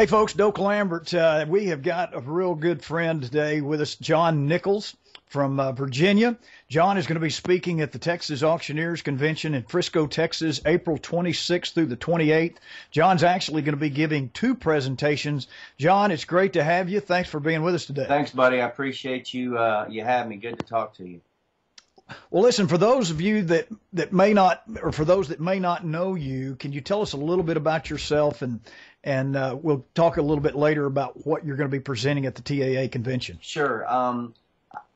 Hey, folks, Doak Lambert. We have got a real good friend today with us, John Nicholls from Virginia. John is going to be speaking at the Texas Auctioneers Convention in Frisco, Texas, April 26th through the 28th. John's actually going to be giving two presentations. John, it's great to have you. Thanks for being with us today. Thanks, buddy. I appreciate you having me. Good to talk to you. Well, listen, for those of you that may not, or for those that may not know you, can you tell us a little bit about yourself, and we'll talk a little bit later about what you're going to be presenting at the TAA convention. Sure.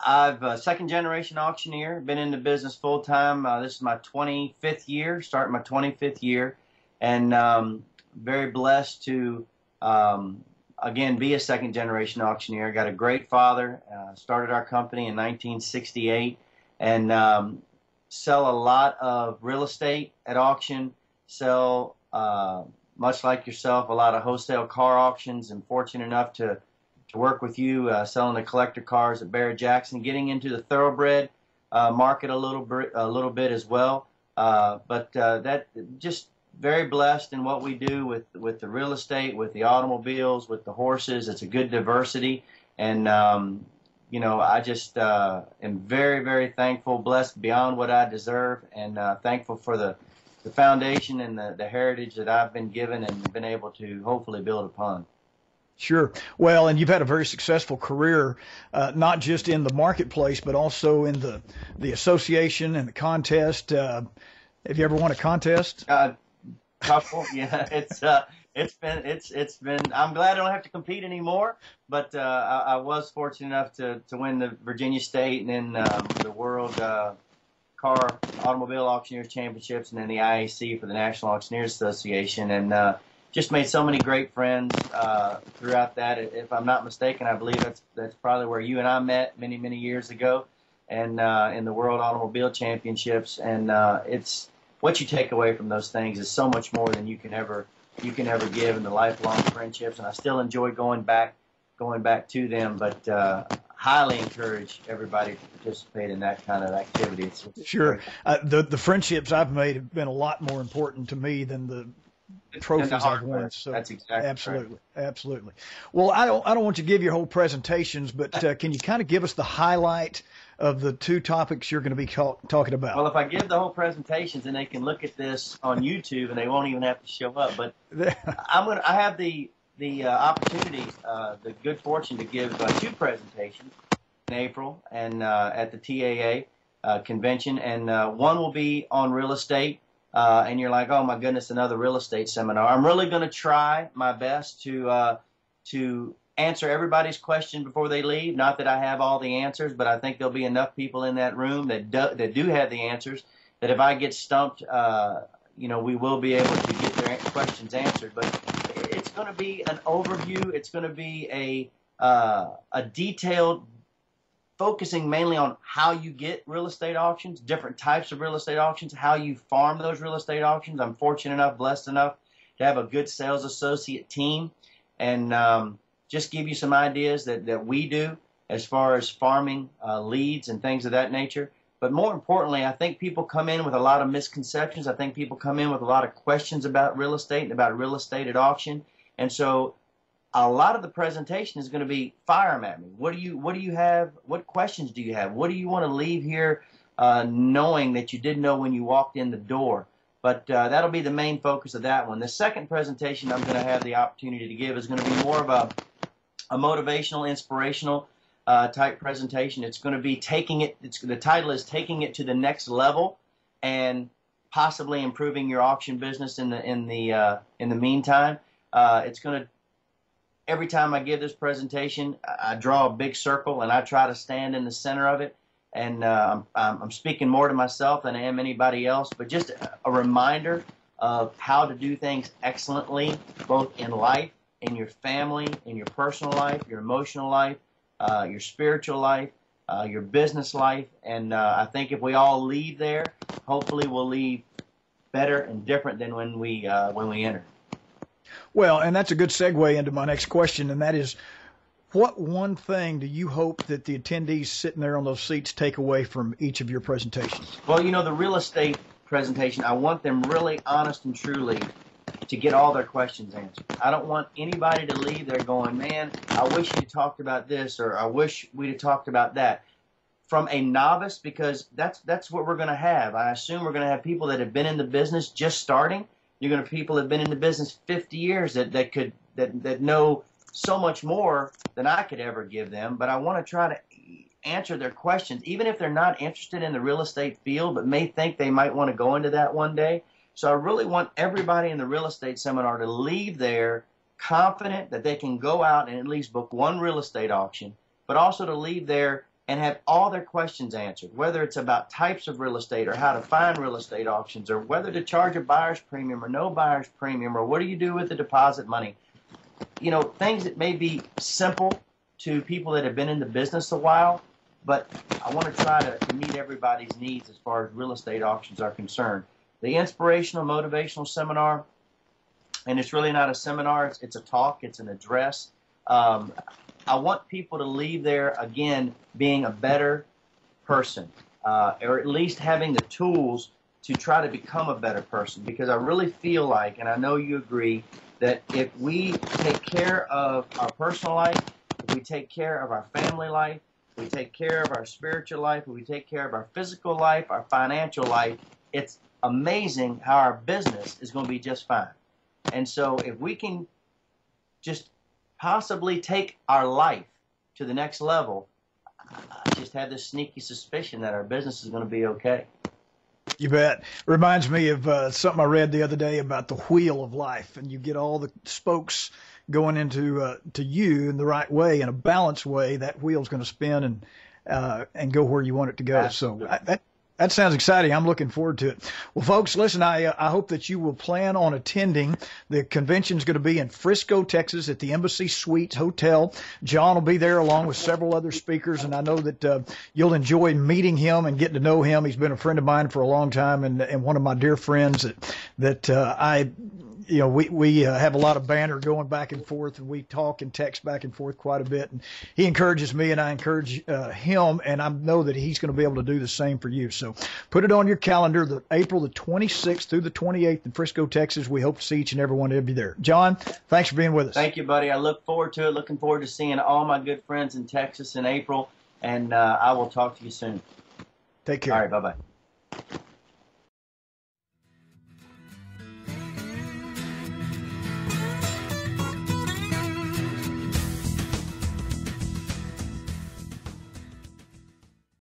I've a second-generation auctioneer, been in the business full-time. This is my 25th year, starting my 25th year, and very blessed to, again, be a second-generation auctioneer. Got a great father, started our company in 1968, and sell a lot of real estate at auction, sell, much like yourself, a lot of wholesale car auctions, and fortunate enough to work with you selling the collector cars at Barrett-Jackson, getting into the thoroughbred market a little bit as well. But that just very blessed in what we do with the real estate, with the automobiles, with the horses. It's a good diversity, and you know, I just am very, very thankful, blessed beyond what I deserve, and thankful for the foundation and the heritage that I've been given and been able to hopefully build upon. Sure. Well, and you've had a very successful career, not just in the marketplace, but also in the association and the contest. Have you ever won a contest? Couple, yeah. It's been. I'm glad I don't have to compete anymore. But I was fortunate enough to win the Virginia State and then the World Automobile Auctioneers Championships, and then the IAC for the National Auctioneers Association, and just made so many great friends throughout that. If I'm not mistaken, I believe that's probably where you and I met many years ago, and in the World Automobile Championships. And it's what you take away from those things is so much more than you can ever give, in the lifelong friendships. And I still enjoy going back to them, but highly encourage everybody to participate in that kind of activity. Sure. The friendships I've made have been a lot more important to me than the trophies I've won. So that's exactly absolutely, right. Absolutely. Well, I don't want you to give your whole presentations, but can you kind of give us the highlight of the two topics you're going to be talking about? Well, if I give the whole presentations, then they can look at this on YouTube and they won't even have to show up. But I have the opportunity, the good fortune to give two presentations in April and at the TAA convention, and one will be on real estate. And you're like, oh my goodness, another real estate seminar. I'm really going to try my best to answer everybody's question before they leave. Not that I have all the answers, but I think there'll be enough people in that room that do have the answers, that if I get stumped, you know, we will be able to get their questions answered. But it's going to be an overview. It's going to be a detailed, focusing mainly on how you get real estate auctions, different types of real estate auctions, how you farm those real estate auctions. I'm fortunate enough, blessed enough to have a good sales associate team, and just give you some ideas that we do as far as farming leads and things of that nature. But more importantly, I think people come in with a lot of misconceptions. I think people come in with a lot of questions about real estate and about real estate at auction. And so a lot of the presentation is going to be fire 'em at me. What do you have? What questions do you have? What do you want to leave here knowing that you didn't know when you walked in the door? But that'll be the main focus of that one. The second presentation I'm going to have the opportunity to give is going to be more of a motivational, inspirational type presentation. It's going to be the title is Taking It to the Next Level, and possibly improving your auction business in the meantime. It's going to, every time I give this presentation, I draw a big circle and I try to stand in the center of it. And I'm speaking more to myself than I am anybody else, but just a reminder of how to do things excellently, both in life, in your family, in your personal life, your emotional life, your spiritual life, your business life. And I think if we all leave there, hopefully we'll leave better and different than when we enter. Well, and that's a good segue into my next question, and that is, what one thing do you hope that the attendees sitting there on those seats take away from each of your presentations? Well, you know, the real estate presentation, I want them really honest and truly to get all their questions answered. I don't want anybody to leave there going, man, I wish you'd talked about this, or I wish we'd have talked about that. From a novice, because that's what we're going to have. I assume we're going to have people that have been in the business just starting. You're going to have people that have been in the business 50 years that know so much more than I could ever give them. But I want to try to answer their questions, even if they're not interested in the real estate field, but may think they might want to go into that one day. So I really want everybody in the real estate seminar to leave there confident that they can go out and at least book one real estate auction, but also to leave there and have all their questions answered, whether it's about types of real estate or how to find real estate auctions, or whether to charge a buyer's premium or no buyer's premium, or what do you do with the deposit money. You know, things that may be simple to people that have been in the business a while, but I want to try to meet everybody's needs as far as real estate auctions are concerned. The inspirational, motivational seminar, and it's really not a seminar, it's a talk, it's an address. I want people to leave there, again, being a better person, or at least having the tools to try to become a better person, because I really feel like, and I know you agree, that if we take care of our personal life, if we take care of our family life, if we take care of our spiritual life, if we take care of our physical life, our financial life, it's amazing how our business is going to be just fine. And so if we can just possibly take our life to the next level, I just have this sneaky suspicion that our business is going to be okay. You bet. Reminds me of something I read the other day about the wheel of life, and you get all the spokes going into to you in the right way, in a balanced way. That wheel's going to spin and go where you want it to go. Absolutely. So that sounds exciting. I'm looking forward to it. Well, folks, listen, I hope that you will plan on attending. The convention is going to be in Frisco, Texas at the Embassy Suites Hotel. John will be there along with several other speakers, and I know that you'll enjoy meeting him and getting to know him. He's been a friend of mine for a long time, and one of my dear friends that I we have a lot of banter going back and forth, and we talk and text back and forth quite a bit. And he encourages me, and I encourage him, and I know that he's going to be able to do the same for you. So put it on your calendar, April the 26th through the 28th in Frisco, Texas. We hope to see each and every one of you there. John, thanks for being with us. Thank you, buddy. I look forward to it. Looking forward to seeing all my good friends in Texas in April, and I will talk to you soon. Take care. All right, bye-bye.